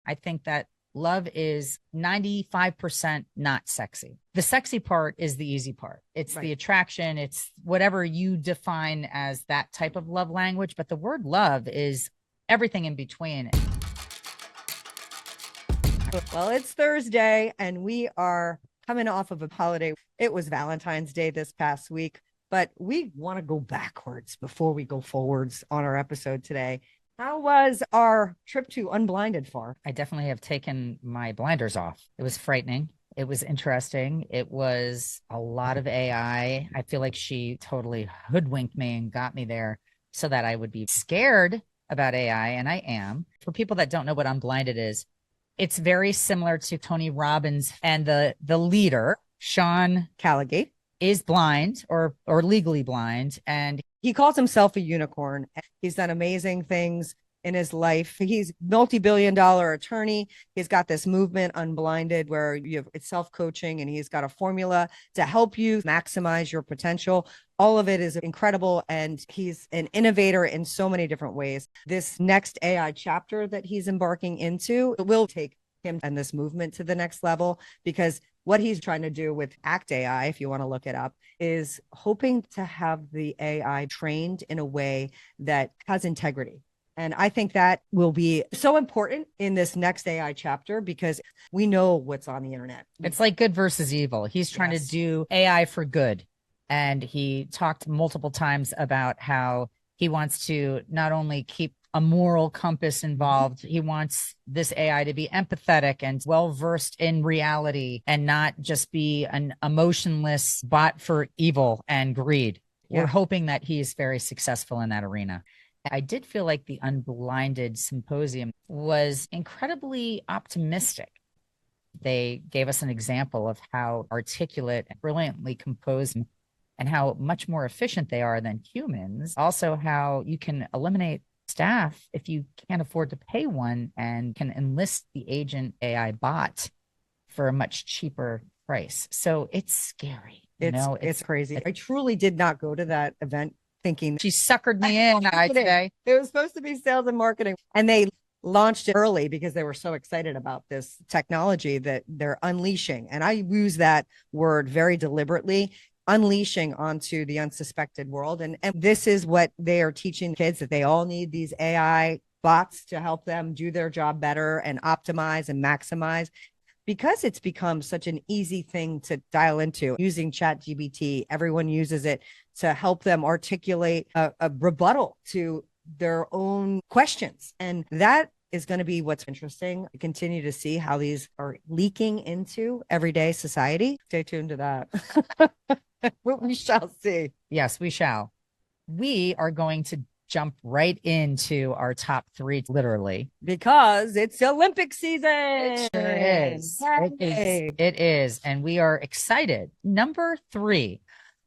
I think that love is 95% not sexy. The sexy part is the easy part. It's the attraction. It's whatever you define as that type of love language. But the word love is everything in between. Well, it's Thursday and we are coming off of a holiday. It was Valentine's Day this past week, but we want to go backwards before we go forwards on our episode today. How was our trip to Unblinded for? I definitely have taken my blinders off. It was frightening. It was interesting. It was a lot of AI. I feel like she totally hoodwinked me and got me there so that I would be scared about AI, and I am. For people that don't know what Unblinded is, it's very similar to Tony Robbins, and the leader, Sean Callagate, is blind or legally blind, and he calls himself a unicorn. He's done amazing things in his life. He's multi-billion-dollar attorney. He's got this movement Unblinded where you have it's self-coaching, and he's got a formula to help you maximize your potential. All of it is incredible, and he's an innovator in so many different ways. This next AI chapter that he's embarking into will take him and this movement to the next level, because what he's trying to do with Act AI, if you want to look it up, is hoping to have the AI trained in a way that has integrity. And I think that will be so important in this next AI chapter, because we know what's on the internet. It's like good versus evil. He's trying to do AI for good. And he talked multiple times about how he wants to not only keep a moral compass involved, he wants this AI to be empathetic and well-versed in reality and not just be an emotionless bot for evil and greed. Yeah. We're hoping that he is very successful in that arena. I did feel like the Unblinded symposium was incredibly optimistic. They gave us an example of how articulate and brilliantly composed and how much more efficient they are than humans. Also, how you can eliminate staff if you can't afford to pay one and can enlist the agent AI bot for a much cheaper price. So it's scary. It's crazy. I truly did not go to that event thinking she suckered me in. I say it was supposed to be sales and marketing, and they launched it early because they were so excited about this technology that they're unleashing. And I use that word very deliberately, unleashing onto the unsuspected world. And this is what they are teaching kids, that they all need these AI bots to help them do their job better and optimize and maximize, because it's become such an easy thing to dial into. Using ChatGPT, everyone uses it to help them articulate a rebuttal to their own questions. And that is going to be what's interesting. I continue to see how these are leaking into everyday society. Stay tuned to that. We shall see. Yes, we shall. We are going to jump right into our top three, literally, because it's Olympic season. It sure is. It is. And we are excited. Number 3,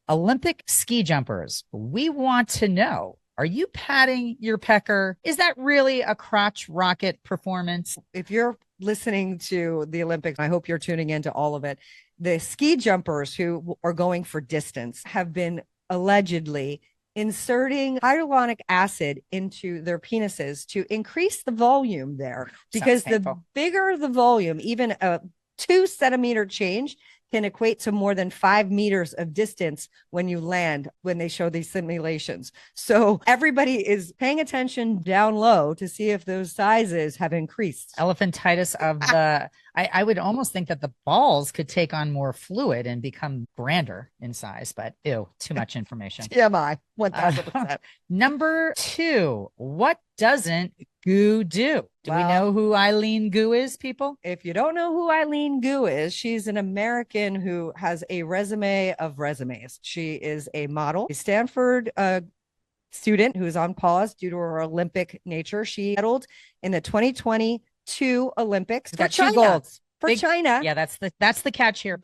Olympic ski jumpers. We want to know, are you patting your pecker? Is that really a crotch rocket performance? If you're listening to the Olympics, I hope you're tuning into all of it. The ski jumpers who are going for distance have been allegedly inserting hyaluronic acid into their penises to increase the volume there, because the bigger the volume, even a 2-centimeter change can equate to more than 5 meters of distance when you land, when they show these simulations. So everybody is paying attention down low to see if those sizes have increased. Elephantitis of the, I would almost think that the balls could take on more fluid and become grander in size, but ew, too much information. TMI, 1000%. Number 2, what doesn't Goo do? Do we know who Eileen Gu is, people? If you don't know who Eileen Gu is, she's an American who has a resume of resumes. She is a model, a Stanford student who is on pause due to her Olympic nature. She medaled in the 2022 Olympics for China. 2 golds. For China. Yeah, that's the catch here.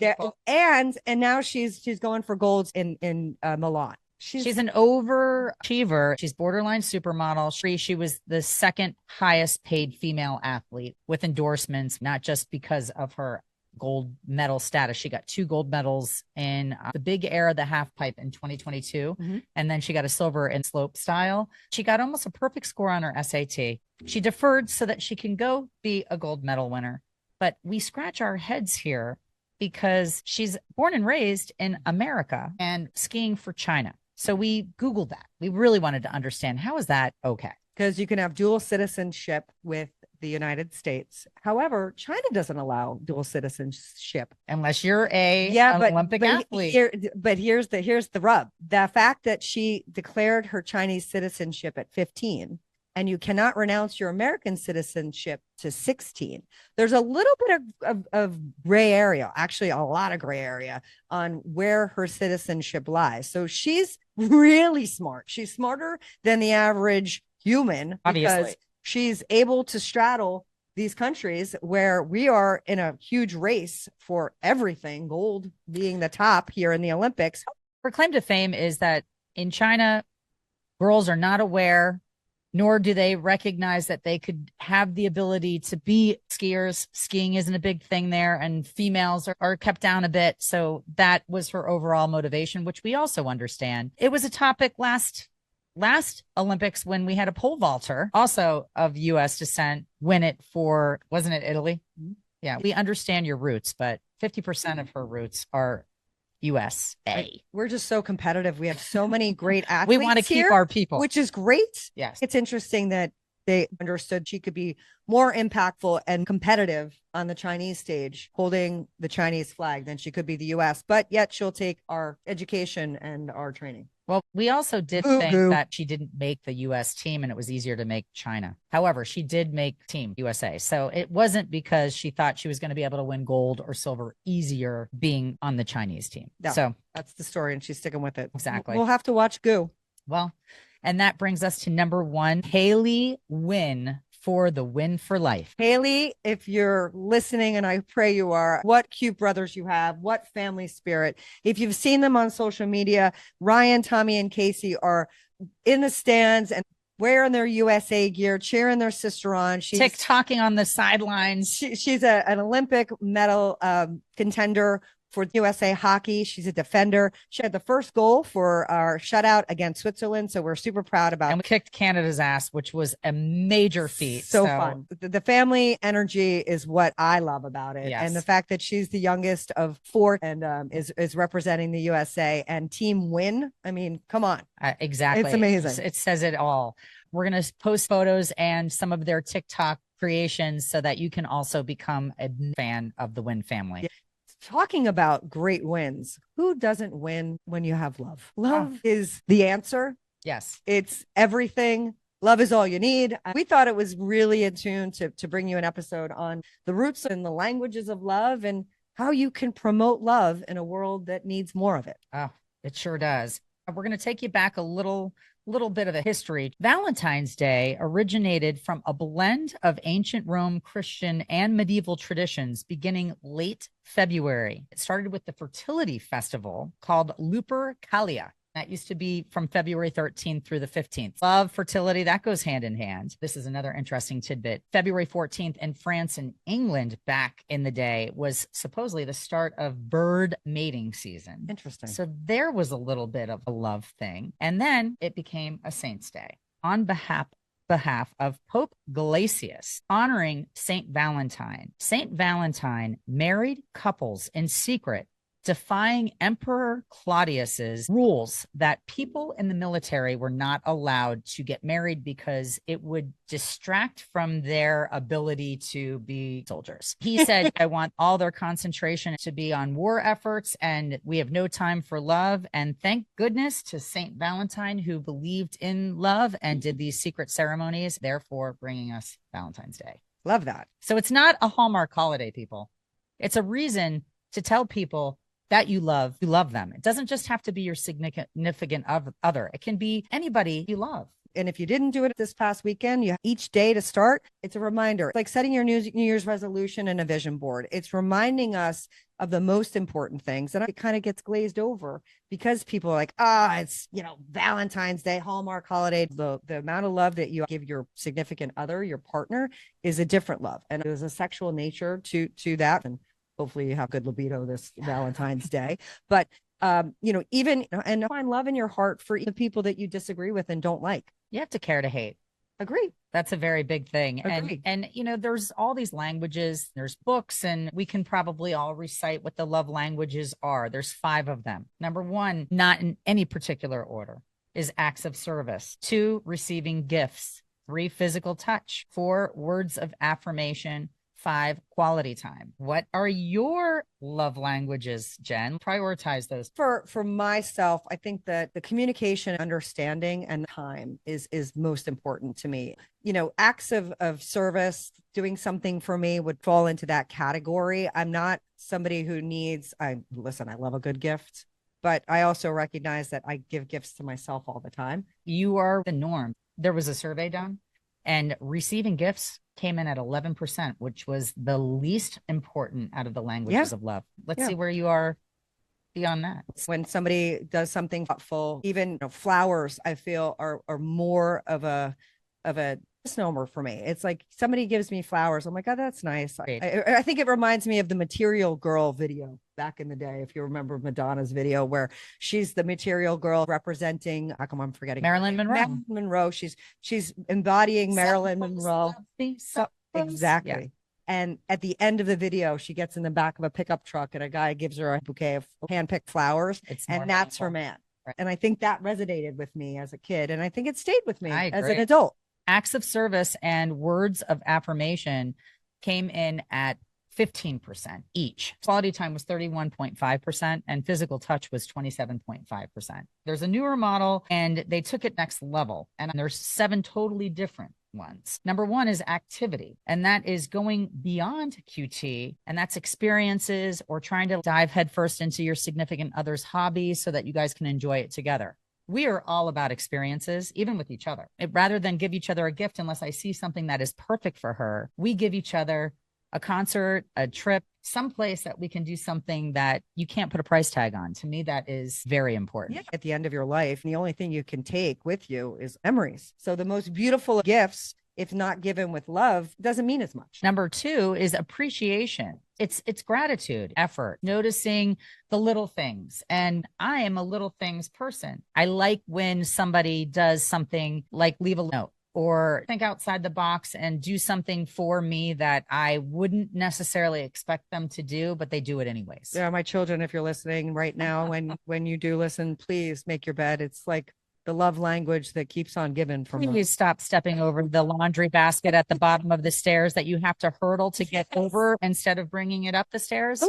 And now she's going for golds in Milan. She's an overachiever. She's borderline supermodel. She was the second highest paid female athlete with endorsements, not just because of her gold medal status. She got 2 gold medals in the big air, the half pipe in 2022. And then she got a silver in slope style. She got almost a perfect score on her SAT. She deferred so that she can go be a gold medal winner. But we scratch our heads here because she's born and raised in America and skiing for China. So we Googled that. We really wanted to understand, how is that okay? Because you can have dual citizenship with the United States. However, China doesn't allow dual citizenship unless you're an Olympic athlete. Here's the rub. The fact that she declared her Chinese citizenship at 15, and you cannot renounce your American citizenship to 16. There's a little bit of gray area, actually a lot of gray area on where her citizenship lies. So she's really smart. She's smarter than the average human, obviously, because she's able to straddle these countries where we are in a huge race for everything, gold being the top here in the Olympics. Her claim to fame is that in China, girls are not aware, nor do they recognize that they could have the ability to be skiers. Skiing isn't a big thing there, and females are kept down a bit. So that was her overall motivation, which we also understand. It was a topic last Olympics when we had a pole vaulter, also of U.S. descent, win it for, wasn't it Italy? Yeah, we understand your roots, but 50% of her roots are USA. We're just so competitive. We have so many great athletes. We want to keep our people, which is great. Yes. It's interesting that they understood she could be more impactful and competitive on the Chinese stage, holding the Chinese flag, than she could be the US, but yet she'll take our education and our training. Well, we also did think that she didn't make the U.S. team and it was easier to make China. However, she did make Team USA. So it wasn't because she thought she was going to be able to win gold or silver easier being on the Chinese team. No, so that's the story, and she's sticking with it. Exactly. We'll have to watch Goo. Well, and that brings us to number 1, Haley Wynn, for the win for life. Haley, if you're listening, and I pray you are, what cute brothers you have, what family spirit. If you've seen them on social media, Ryan, Tommy, and Casey are in the stands and wearing their USA gear, cheering their sister on. She's TikToking on the sidelines. She's an Olympic medal contender for USA hockey. She's a defender. She had the first goal for our shutout against Switzerland. So we're super proud about it. And we kicked Canada's ass, which was a major feat. So fun. The family energy is what I love about it. Yes. And the fact that she's the youngest of 4 and is representing the USA and team win. I mean, come on. Exactly. It's amazing. It says it all. We're going to post photos and some of their TikTok creations so that you can also become a fan of the Wynn family. Yeah. Talking about great wins, who doesn't win when you have love? Love is the answer. Yes. It's everything. Love is all you need. We thought it was really in tune to bring you an episode on the roots and the languages of love and how you can promote love in a world that needs more of it. Oh, it sure does. We're going to take you back a little bit of a history. Valentine's Day originated from a blend of ancient Rome, Christian, and medieval traditions beginning late February. It started with the fertility festival called Lupercalia. That used to be from February 13th through the 15th. Love, fertility, that goes hand in hand. This is another interesting tidbit. February 14th in France and England back in the day was supposedly the start of bird mating season. Interesting. So there was a little bit of a love thing. And then it became a Saint's Day on behalf of Pope Gelasius, honoring Saint Valentine. Saint Valentine married couples in secret, defying Emperor Claudius's rules that people in the military were not allowed to get married because it would distract from their ability to be soldiers. He said, I want all their concentration to be on war efforts, and we have no time for love. And thank goodness to Saint Valentine, who believed in love and did these secret ceremonies, therefore bringing us Valentine's Day. Love that. So it's not a Hallmark holiday, people. It's a reason to tell people that you love them. It doesn't just have to be your significant other. It can be anybody you love. And if you didn't do it this past weekend, you each day to start, it's a reminder. It's like setting your New Year's resolution and a vision board. It's reminding us of the most important things. And it kind of gets glazed over because people are like, it's, Valentine's Day, Hallmark holiday. The amount of love that you give your significant other, your partner, is a different love. And there's a sexual nature to that. And Hopefully you have good libido this Valentine's Day. But even and find love in your heart for the people that you disagree with and don't like. You have to care to hate. Agree. That's a very big thing. Agree. And there's all these languages, there's books, and we can probably all recite what the love languages are. There's 5 of them. Number 1, not in any particular order, is acts of service. 2, receiving gifts. 3, physical touch. 4, words of affirmation. 5, quality time. What are your love languages, Jen? Prioritize those. For myself, I think that the communication, understanding, and time is most important to me. Acts of service, doing something for me would fall into that category. I'm not somebody who I love a good gift, but I also recognize that I give gifts to myself all the time. You are the norm. There was a survey done, and receiving gifts came in at 11%, which was the least important out of the languages of love. Let's see where you are beyond that. When somebody does something thoughtful, even flowers, I feel are more of a misnomer for me. It's like somebody gives me flowers. I'm like, oh, that's nice. I think it reminds me of the Material Girl video back in the day. If you remember Madonna's video where she's the material girl representing, how come I'm forgetting? Marilyn Monroe. Marilyn Monroe. She's embodying Marilyn Monroe. Exactly. Yeah. And at the end of the video, she gets in the back of a pickup truck and a guy gives her a bouquet of handpicked flowers. And that's her man. Right. And I think that resonated with me as a kid. And I think it stayed with me as an adult. Acts of service and words of affirmation came in at 15% each. Quality time was 31.5% and physical touch was 27.5%. There's a newer model and they took it next level. And there's 7 totally different ones. Number 1 is activity, and that is going beyond QT, and that's experiences or trying to dive headfirst into your significant other's hobby so that you guys can enjoy it together. We are all about experiences, even with each other. Rather than give each other a gift, unless I see something that is perfect for her, we give each other a concert, a trip, someplace that we can do something that you can't put a price tag on. To me, that is very important. Yeah. At the end of your life, the only thing you can take with you is memories. So the most beautiful gifts, if not given with love, doesn't mean as much. Number 2 is appreciation. It's gratitude, effort, noticing the little things. And I am a little things person. I like when somebody does something like leave a note or think outside the box and do something for me that I wouldn't necessarily expect them to do, but they do it anyways. Yeah, my children, if you're listening right now, when you do listen, please make your bed. It's like the love language that keeps on giving from you stop stepping over the laundry basket at the bottom of the stairs that you have to hurdle to get over instead of bringing it up the stairs.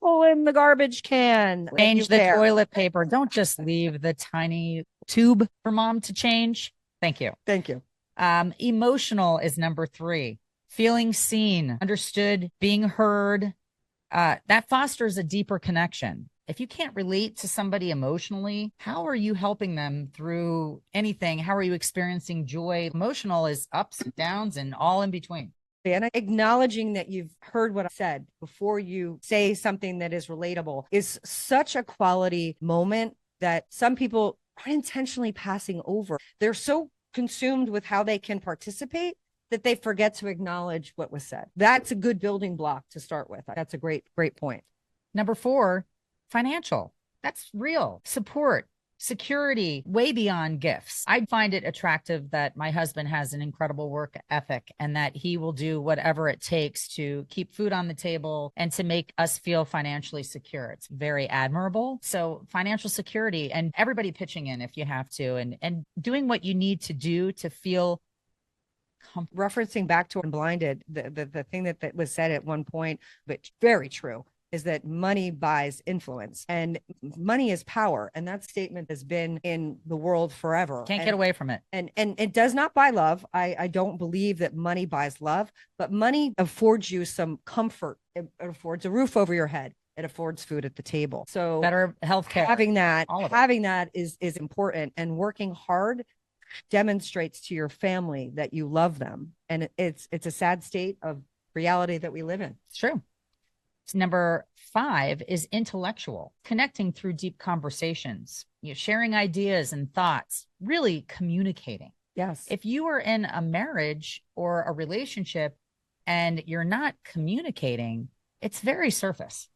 Pull in the garbage can. Change the toilet paper. Don't just leave the tiny tube for mom to change. Thank you. Thank you. Emotional is number 3. Feeling seen, understood, being heard. That fosters a deeper connection. If you can't relate to somebody emotionally, how are you helping them through anything? How are you experiencing joy? Emotional is ups and downs and all in between. And acknowledging that you've heard what I said before you say something that is relatable is such a quality moment that some people are intentionally passing over. They're so consumed with how they can participate that they forget to acknowledge what was said. That's a good building block to start with. That's a great point. Number 4, financial. That's real support, security, way beyond gifts. I find it attractive that my husband has an incredible work ethic and that he will do whatever it takes to keep food on the table and to make us feel financially secure. It's very admirable. So financial security and everybody pitching in if you have to, and doing what you need to do to feel referencing back to Unblinded, the thing that was said at one point, but very true, is that money buys influence and money is power. And that statement has been in the world forever. Can't get away from it. And it does not buy love. I don't believe that money buys love, but money affords you some comfort. It affords a roof over your head. It affords food at the table. So better healthcare. Having that is important, and working hard demonstrates to your family that you love them. And it's a sad state of reality that we live in. It's true. Number 5 is intellectual, connecting through deep conversations, sharing ideas and thoughts, really communicating. Yes. If you are in a marriage or a relationship and you're not communicating, it's very surface.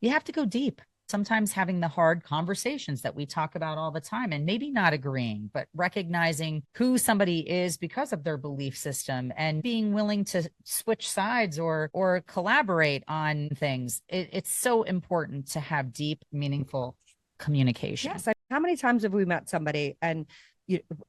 You have to go deep. Sometimes having the hard conversations that we talk about all the time and maybe not agreeing, but recognizing who somebody is because of their belief system and being willing to switch sides or collaborate on things. It's so important to have deep, meaningful communication. Yes. How many times have we met somebody and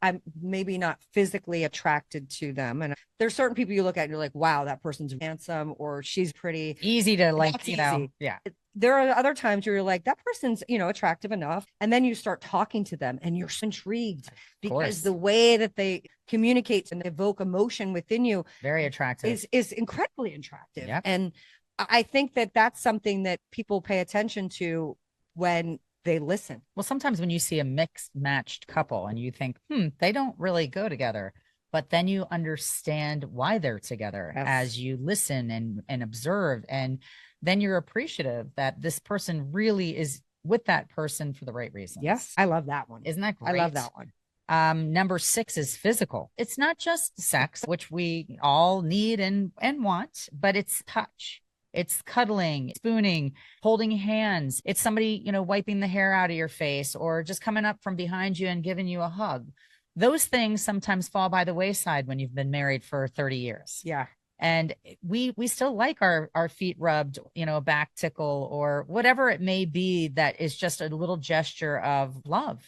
I'm maybe not physically attracted to them. And there's certain people you look at and you're like, wow, that person's handsome or she's pretty. Easy to like, That's you know, easy. yeah. There are other times where you're like, that person's, attractive enough. And then you start talking to them and you're intrigued because the way that they communicate and evoke emotion within you very attractive is incredibly attractive. Yep. And I think that that's something that people pay attention to when they listen. Well, sometimes when you see a mixed matched couple and you think, they don't really go together, but then you understand why they're together as you listen and observe. And then you're appreciative that this person really is with that person for the right reasons. Yes. I love that one. Isn't that great? I love that one. Number 6 is physical. It's not just sex, which we all need and want, but it's touch. It's cuddling, spooning, holding hands. It's somebody, wiping the hair out of your face or just coming up from behind you and giving you a hug. Those things sometimes fall by the wayside when you've been married for 30 years. Yeah. And we still like our feet rubbed, a back tickle or whatever it may be that is just a little gesture of love.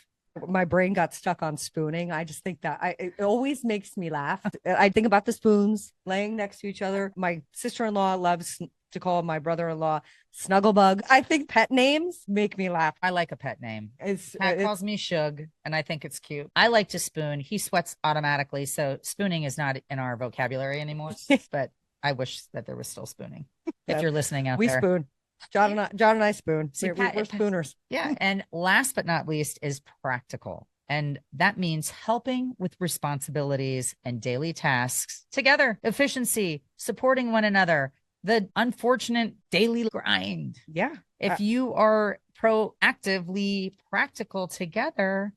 My brain got stuck on spooning. I just think that it always makes me laugh. I think about the spoons laying next to each other. My sister-in-law loves to call my brother-in-law Snugglebug. I think pet names make me laugh. I like a pet name. Pat calls me Shug, and I think it's cute. I like to spoon. He sweats automatically, so spooning is not in our vocabulary anymore. But I wish that there was still spooning. If you're listening out there, we spoon. John and I spoon. See, we're spooners. Yeah. And last but not least is practical. And that means helping with responsibilities and daily tasks together, efficiency, supporting one another, the unfortunate daily grind. Yeah. If you are proactively practical together,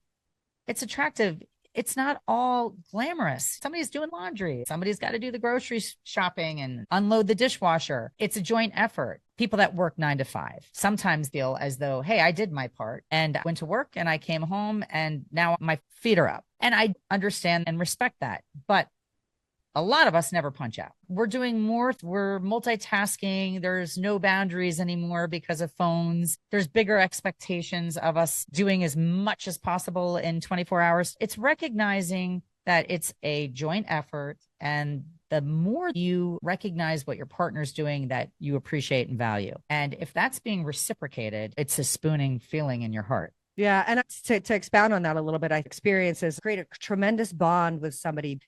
it's attractive. It's not all glamorous. Somebody's doing laundry. Somebody's got to do the grocery shopping and unload the dishwasher. It's a joint effort. People that work 9 to 5 sometimes feel as though, hey, I did my part and I went to work and I came home and now my feet are up. And I understand and respect that. But a lot of us never punch out. We're doing more. We're multitasking. There's no boundaries anymore because of phones. There's bigger expectations of us doing as much as possible in 24 hours. It's recognizing that it's a joint effort. And the more you recognize what your partner's doing that you appreciate and value. And if that's being reciprocated, it's a spooning feeling in your heart. Yeah. And to expound on that a little bit, I experienced this create a tremendous bond with somebody.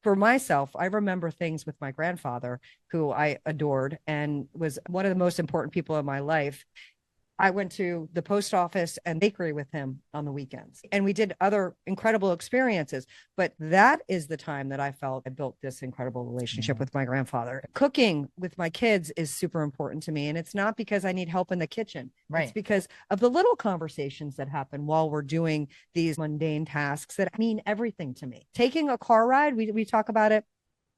For myself, I remember things with my grandfather, who I adored and was one of the most important people in my life. I went to the post office and bakery with him on the weekends, and we did other incredible experiences. But that is the time that I felt I built this incredible relationship with my grandfather. Cooking with my kids is super important to me. And it's not because I need help in the kitchen. Right. It's because of the little conversations that happen while we're doing these mundane tasks that mean everything to me. Taking a car ride, we talk about it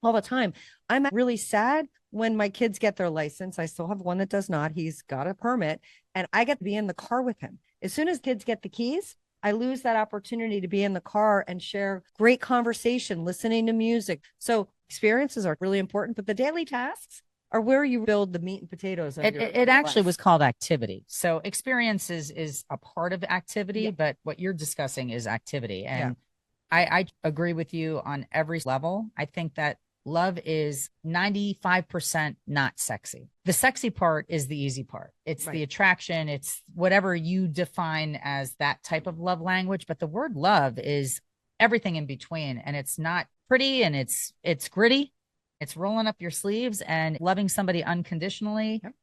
all the time. I'm really sad when my kids get their license. I still have one that does not. He's got a permit and I get to be in the car with him. As soon as kids get the keys, I lose that opportunity to be in the car and share great conversation, listening to music. So experiences are really important, but the daily tasks are where you build the meat and potatoes. It actually was called activity. So experiences is a part of activity, but what you're discussing is activity. And I agree with you on every level. I think that love is 95% not sexy. The sexy part is the easy part. It's the attraction. It's whatever you define as that type of love language. But the word love is everything in between. And it's not pretty and it's gritty. It's rolling up your sleeves and loving somebody unconditionally. Yep.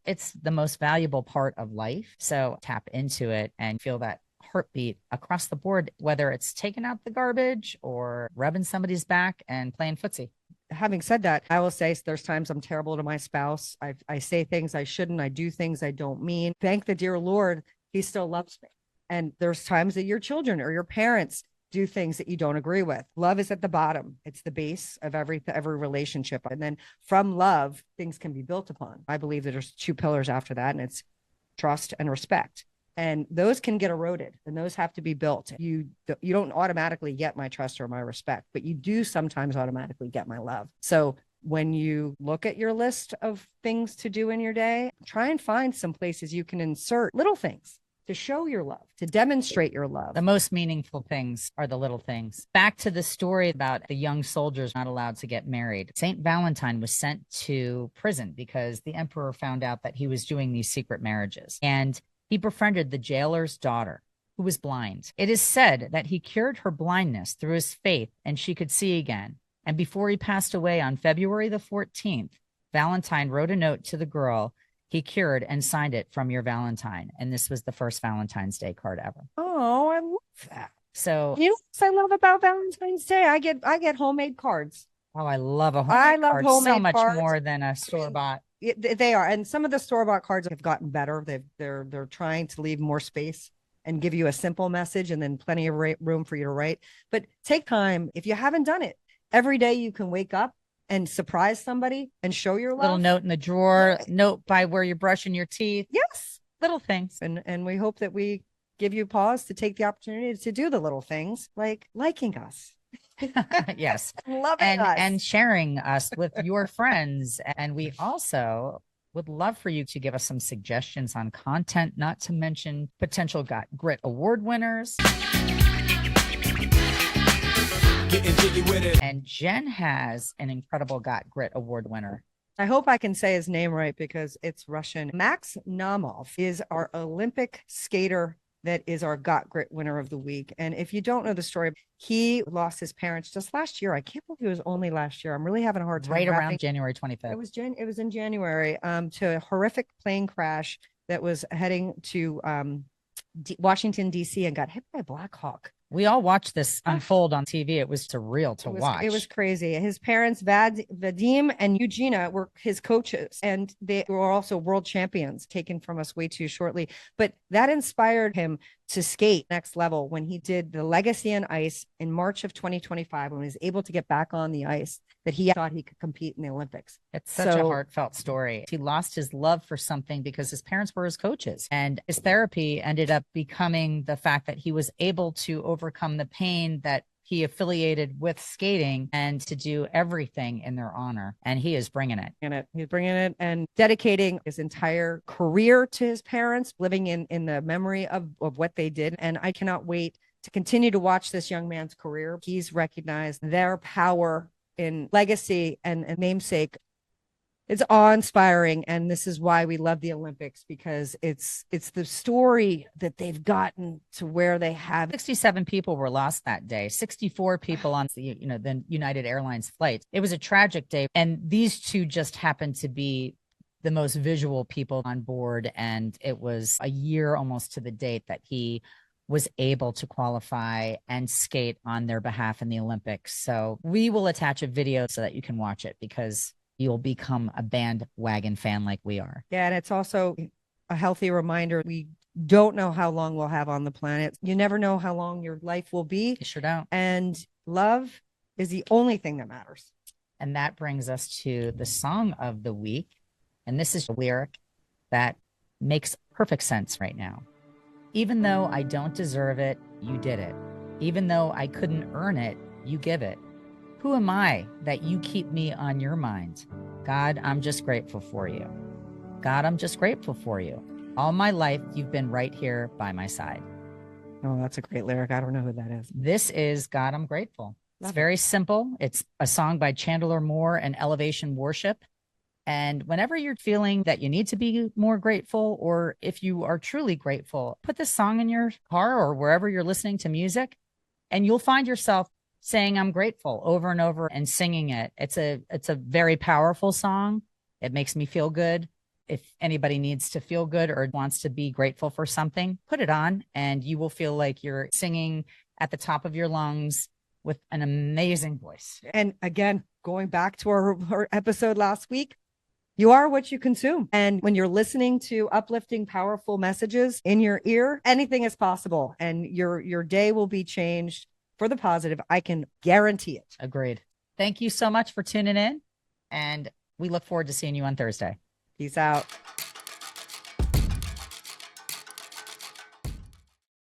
It's the most valuable part of life. So tap into it and feel that heartbeat across the board, whether it's taking out the garbage or rubbing somebody's back and playing footsie. Having said that, I will say there's times I'm terrible to my spouse. I say things I shouldn't. I do things I don't mean. Thank the dear Lord, he still loves me. And there's times that your children or your parents do things that you don't agree with. Love is at the bottom. It's the base of every relationship. And then from love, things can be built upon. I believe that there's two pillars after that, and it's trust and respect. And those can get eroded, and those have to be built. You don't automatically get my trust or my respect, but you do sometimes automatically get my love. So when you look at your list of things to do in your day, try and find some places you can insert little things to show your love, to demonstrate your love. The most meaningful things are the little things. Back to the story about the young soldiers not allowed to get married. St. Valentine was sent to prison because the emperor found out that he was doing these secret marriages. And he befriended the jailer's daughter, who was blind. It is said that he cured her blindness through his faith and she could see again. And before he passed away on February the 14th, Valentine wrote a note to the girl he cured and signed it from your Valentine. And this was the first Valentine's Day card ever. Oh, I love that. So you know what I love about Valentine's Day? I get homemade cards. Oh, I love a homemade card homemade so much cards. more than a store-bought. They are. And some of the store-bought cards have gotten better. They're trying to leave more space and give you a simple message and then plenty of room for you to write. But take time. If you haven't done it, every day you can wake up and surprise somebody and show your love. Little note in the drawer, note by where you're brushing your teeth. Yes. Little things. And we hope that we give you pause to take the opportunity to do the little things like liking us. Yes. Loving us. And sharing us with your friends. And we also would love for you to give us some suggestions on content, not to mention potential Got Grit Award winners. And Jen has an incredible Got Grit Award winner. I hope I can say his name right because it's Russian. Max Naumov is our Olympic skater that is our Got Grit winner of the week. And if you don't know the story, he lost his parents just last year. I can't believe it was only last year. I'm really having a hard time. Right around January 25th. It was in January to a horrific plane crash that was heading to Washington, D.C. and got hit by a Black Hawk. We all watched this unfold on TV. It was surreal to watch. It was crazy. His parents, Vadim and Eugenia, were his coaches, and they were also world champions, taken from us way too shortly. But that inspired him to skate next level when he did the Legacy on Ice in March of 2025, when he was able to get back on the ice, that he thought he could compete in the Olympics. It's such a heartfelt story. He lost his love for something because his parents were his coaches, and his therapy ended up becoming the fact that he was able to overcome the pain that he affiliated with skating and to do everything in their honor. And he is bringing it. He's bringing it and dedicating his entire career to his parents, living in the memory of what they did. And I cannot wait to continue to watch this young man's career. He's recognized their power in legacy and namesake. It's awe-inspiring, and this is why we love the Olympics, because it's the story that they've gotten to where they have. 67 people were lost that day. 64 people on the United Airlines flight. It was a tragic day, and these two just happened to be the most visual people on board. And it was a year almost to the date that he was able to qualify and skate on their behalf in the Olympics. So we will attach a video so that you can watch it, because you'll become a bandwagon fan like we are. Yeah, and it's also a healthy reminder. We don't know how long we'll have on the planet. You never know how long your life will be. You sure don't. And love is the only thing that matters. And that brings us to the song of the week. And this is a lyric that makes perfect sense right now. Even though I don't deserve it, you did it. Even though I couldn't earn it, you give it. Who am I that you keep me on your mind? God, I'm just grateful for you. God, I'm just grateful for you. All my life, you've been right here by my side. Oh, that's a great lyric. I don't know who that is. This is God, I'm Grateful. It's very simple. It's a song by Chandler Moore and Elevation Worship. And whenever you're feeling that you need to be more grateful, or if you are truly grateful, put this song in your car or wherever you're listening to music, and you'll find yourself saying I'm grateful over and over and singing it. It's a very powerful song. It makes me feel good. If anybody needs to feel good or wants to be grateful for something, put it on and you will feel like you're singing at the top of your lungs with an amazing voice. And again, going back to our episode last week, you are what you consume. And when you're listening to uplifting, powerful messages in your ear, anything is possible, and your day will be changed for the positive. I can guarantee it. Agreed. Thank you so much for tuning in. And we look forward to seeing you on Thursday. Peace out.